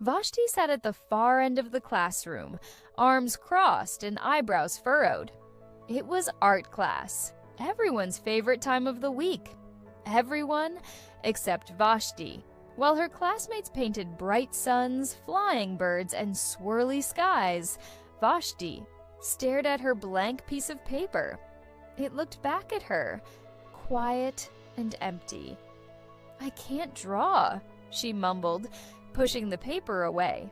Vashti sat at the far end of the classroom, arms crossed and eyebrows furrowed. It was art class, everyone's favorite time of the week. Everyone except Vashti. While her classmates painted bright suns, flying birds, and swirly skies, Vashti stared at her blank piece of paper. It looked back at her, quiet and empty. "I can't draw," she mumbled, pushing the paper away.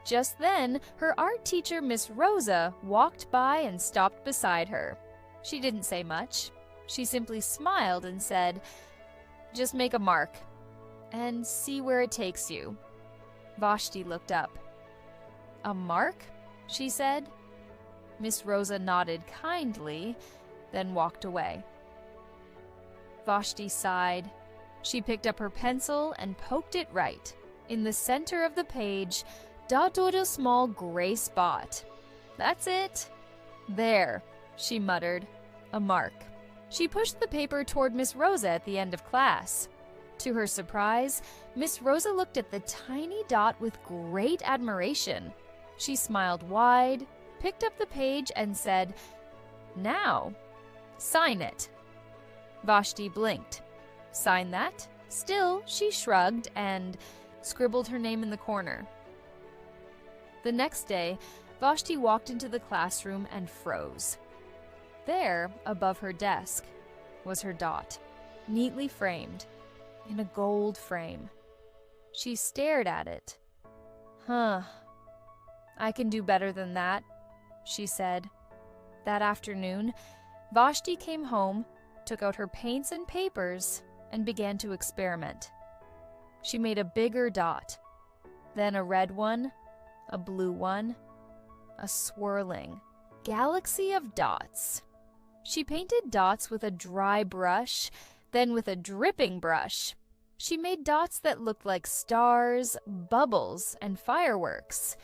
Just then, her art teacher, Miss Rosa, walked by and stopped beside her. She didn't say much. She simply smiled and said, "Just make a mark and see where it takes you." Vashti looked up. "A mark?" she said. Miss Rosa nodded kindly, then walked away. Vashti sighed. She picked up her pencil and poked it right. In the center of the page, dotted a small gray spot. "That's it." "There," she muttered. "A mark." She pushed the paper toward Miss Rosa at the end of class. To her surprise, Miss Rosa looked at the tiny dot with great admiration. She smiled wide, picked up the page, and said, "Now, sign it." Vashti blinked. "Sign that?" Still, she shrugged and scribbled her name in the corner. The next day, Vashti walked into the classroom and froze. There, above her desk, was her dot, neatly framed, in a gold frame. She stared at it. I can do better than that," she said. That afternoon, Vashti came home, took out her paints and papers, and began to experiment. She made a bigger dot, then a red one, a blue one, a swirling galaxy of dots. She painted dots with a dry brush, then with a dripping brush. She made dots that looked like stars, bubbles, and fireworks.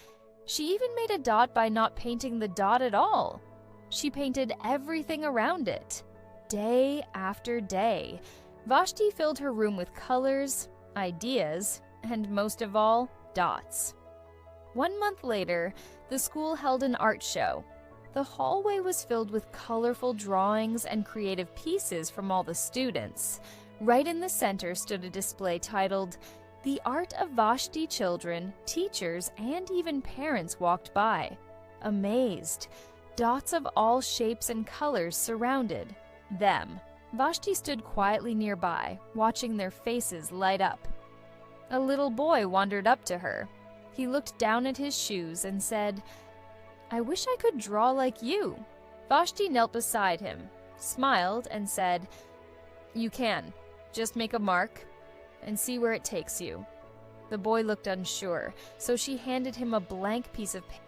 She even made a dot by not painting the dot at all. She painted everything around it. Day after day, Vashti filled her room with colors, ideas, and most of all, dots. 1 month later, the school held an art show. The hallway was filled with colorful drawings and creative pieces from all the students. Right in the center stood a display titled, "The Art of Vashti." Children, teachers, and even parents walked by. Amazed, dots of all shapes and colors surrounded them. Vashti stood quietly nearby, watching their faces light up. A little boy wandered up to her. He looked down at his shoes and said, "I wish I could draw like you." Vashti knelt beside him, smiled, and said, "You can. Just make a mark and see where it takes you." The boy looked unsure, so she handed him a blank piece of paper.